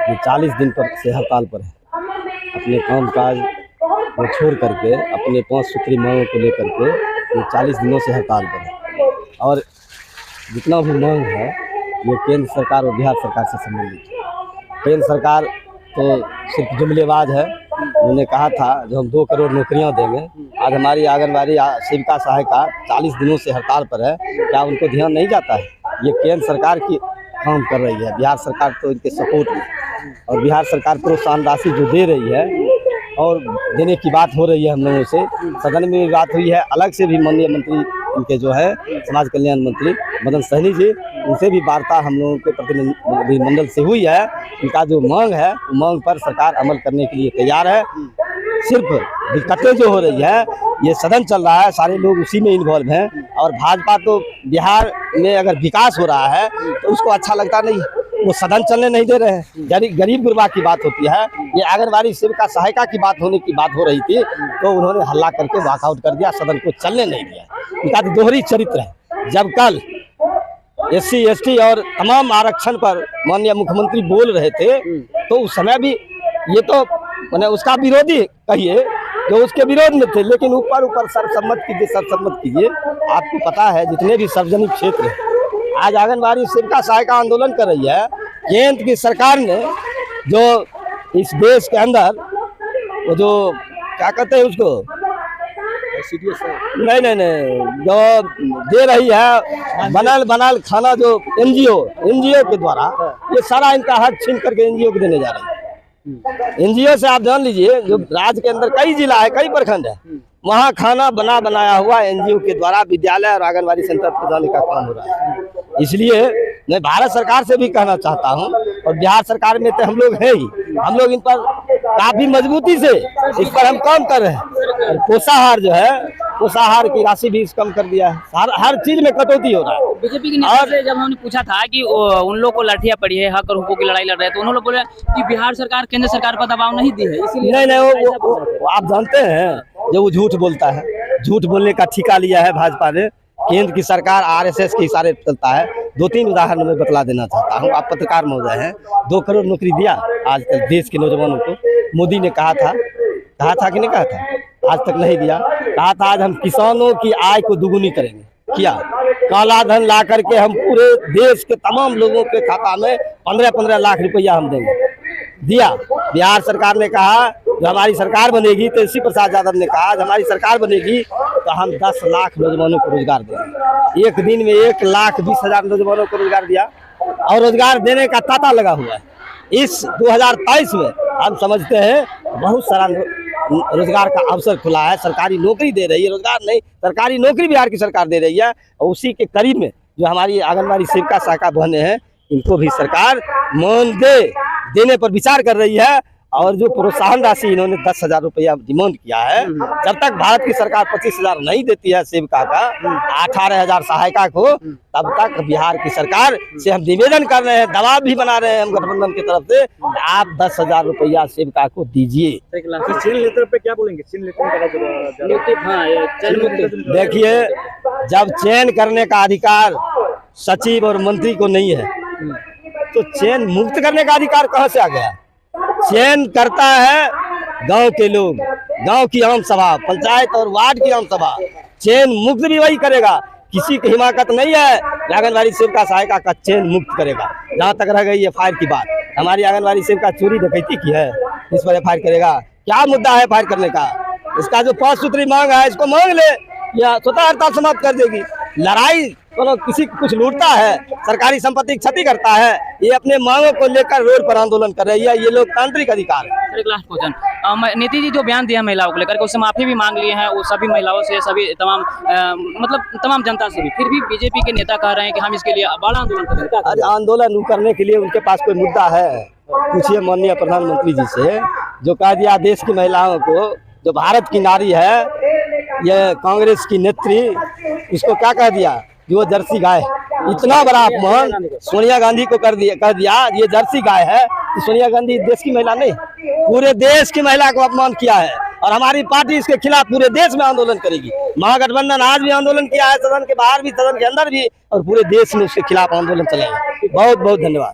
ये 40 दिन पर से हड़ताल पर है। अपने काम काज को छोड़ करके अपने 5 सूत्री मांगों को लेकर के ये 40 दिनों से हड़ताल पर है। और जितना भी मांग है ये केंद्र सरकार और बिहार सरकार से संबंधित है। केंद्र सरकार तो सिर्फ जुमलेबाज है। उन्होंने कहा था जो हम 2 करोड़ नौकरियां देंगे। आज हमारी आंगनबाड़ी सेविका सहायिका 40 दिनों से हड़ताल पर है। क्या उनको ध्यान नहीं जाता है? ये केंद्र सरकार की काम कर रही है, बिहार सरकार तो इनके सपोर्ट में। और बिहार सरकार प्रोत्साहन राशि जो दे रही है और देने की बात हो रही है हम लोगों से, सदन में भी बात हुई है। अलग से भी माननीय मंत्री इनके जो है समाज कल्याण मंत्री मदन सहनी जी, उनसे भी वार्ता हम लोगों के प्रतिनिधिमंडल से हुई है। इनका जो मांग है मांग पर सरकार अमल करने के लिए तैयार है। सिर्फ दिक्कतें जो हो रही है, ये सदन चल रहा है, सारे लोग उसी में इन्वॉल्व हैं। और भाजपा तो बिहार में अगर विकास हो रहा है तो उसको अच्छा लगता नहीं, वो सदन चलने नहीं दे रहे हैं। गरीब गुरबा की बात होती है, ये आंगनबाड़ी सेविका सहायिका की बात होने की बात हो रही थी तो उन्होंने हल्ला करके वॉकआउट कर दिया, सदन को चलने नहीं दिया। इनका तो दोहरी चरित्र है। जब कल SC ST और तमाम आरक्षण पर माननीय मुख्यमंत्री बोल रहे थे तो उस समय भी ये तो मैंने उसका विरोधी कहिए जो उसके विरोध में थे, लेकिन ऊपर सर्वसम्मत कीजिए। आपको पता है जितने भी सार्वजनिक क्षेत्र है आज आंगनबाड़ी सेविका सहायिका आंदोलन कर रही है। केंद्र की सरकार ने जो इस देश के अंदर वो जो क्या कहते हैं उसको नहीं जो दे रही है बनाल खाना, जो NGO के द्वारा ये सारा इनका हक छीन करके NGO को देने जा रही है। NGO से आप जान लीजिए जो राज्य के अंदर कई जिला है, कई प्रखंड है, वहाँ खाना बनाया हुआ NGO के द्वारा विद्यालय और आंगनबाड़ी सेंटर पर जाने का काम हो रहा है। इसलिए मैं भारत सरकार से भी कहना चाहता हूं और बिहार सरकार में तो हम लोग हैं ही, हम लोग इन पर काफी मजबूती से इस पर हम काम कर रहे हैं। और पोषाहार जो है, पोषाहार की राशि भी कम कर दिया है। हर चीज में कटौती हो रहा है। बीजेपी के नेता से जब हमने पूछा था कि उन लोग को लाठियां पड़ी है, हक और हुकूक की लड़ाई लड़ रहे हैं, तो उन्होंने बोला कि बिहार सरकार केंद्र सरकार पर दबाव नहीं दी है, इसीलिए नहीं वो आप जानते हैं जो वो झूठ बोलता है, झूठ बोलने का ठिका लिया है भाजपा ने। केंद्र की सरकार RSS के इशारे पर चलता है। 2-3 उदाहरण मैं बतला देना चाहता हूँ। आप पत्रकार महोदय हैं, 2 करोड़ नौकरी दिया आज तक देश के नौजवानों को। मोदी ने कहा था कि नहीं कहा था? आज तक नहीं दिया। कहा था आज हम किसानों की आय को दुगुनी करेंगे, किया। काला धन ला करके हम पूरे देश के तमाम लोगों के खाता में 15-15 लाख रुपया हम देंगे, दिया। बिहार सरकार ने कहा जब हमारी सरकार बनेगी तो इसी प्रसाद यादव ने कहा जब हमारी सरकार बनेगी तो हम 10 लाख नौजवानों को रोजगार देंगे। एक दिन में 1,20,000 नौजवानों को रोजगार दिया और रोजगार देने का तांता लगा हुआ है। इस 2023 में हम समझते हैं बहुत सारा रोजगार का अवसर खुला है। सरकारी नौकरी दे रही है, रोजगार नहीं, सरकारी नौकरी बिहार की सरकार दे रही है। और उसी के करीब में जो हमारी आंगनबाड़ी सेविका सहायिका बहनें हैं, इनको भी सरकार मानदेय देने पर विचार कर रही है। और जो प्रोत्साहन राशि इन्होंने 10,000 रुपया डिमांड किया है, जब तक भारत की सरकार 25,000 नहीं देती है सेविका का, 18,000 सहायिका को, तब तक बिहार की सरकार से हम निवेदन कर रहे हैं, दबाव भी बना रहे हैं हम गठबंधन की तरफ से, आप 10,000 रुपया सेविका को दीजिए। चेन लेटर पे क्या बोलेंगे? चेन देखिए, जब चयन करने का अधिकार सचिव और मंत्री को नहीं है तो चयन मुक्त करने का अधिकार कहाँ से आ गया? चयन करता है गांव के लोग, गांव की आम सभा, पंचायत और वार्ड की आम सभा। चयन मुक्त भी वही करेगा। किसी की हिमाकत नहीं है आंगनबाड़ी सेविका सहायिका का चयन मुक्त करेगा। जहाँ तक रह गई FIR की बात, हमारी आंगनबाड़ी सेविका चोरी डकैती की है, इस पर FIR करेगा। क्या मुद्दा है FIR करने का? इसका जो 5 सूत्री मांग है इसको मांग ले या स्वतः हड़ताल समाप्त कर देगी। लड़ाई तो किसी कुछ लूटता है, सरकारी संपत्ति की क्षति करता है, ये अपने मांगों को लेकर रोड पर आंदोलन कर रही है। ये लोकतांत्रिक अधिकार है। एक लास्ट क्वेश्चन, नीतीश जी जो बयान दिया महिलाओं को लेकर के, उससे माफी भी मांग लिए हैं वो सभी महिलाओं से, सभी तमाम तमाम जनता से भी, फिर भी बीजेपी के नेता कह रहे हैं कि हम इसके लिए बड़ा आंदोलन करेंगे। अरे आंदोलन करने के लिए उनके पास कोई मुद्दा है? पूछिए माननीय प्रधानमंत्री जी से, जो कह दिया देश की महिलाओं को, जो भारत की नारी है, ये कांग्रेस की नेत्री, इसको क्या कह दिया? जो जर्सी गाय। इतना बड़ा अपमान सोनिया गांधी को कर दिया ये जर्सी गाय है। तो सोनिया गांधी देश की महिला नहीं, पूरे देश की महिला को अपमान किया है। और हमारी पार्टी इसके खिलाफ पूरे देश में आंदोलन करेगी। महागठबंधन आज भी आंदोलन किया है, सदन के बाहर भी, सदन के अंदर भी, और पूरे देश में उसके खिलाफ आंदोलन चलेगा। बहुत बहुत धन्यवाद।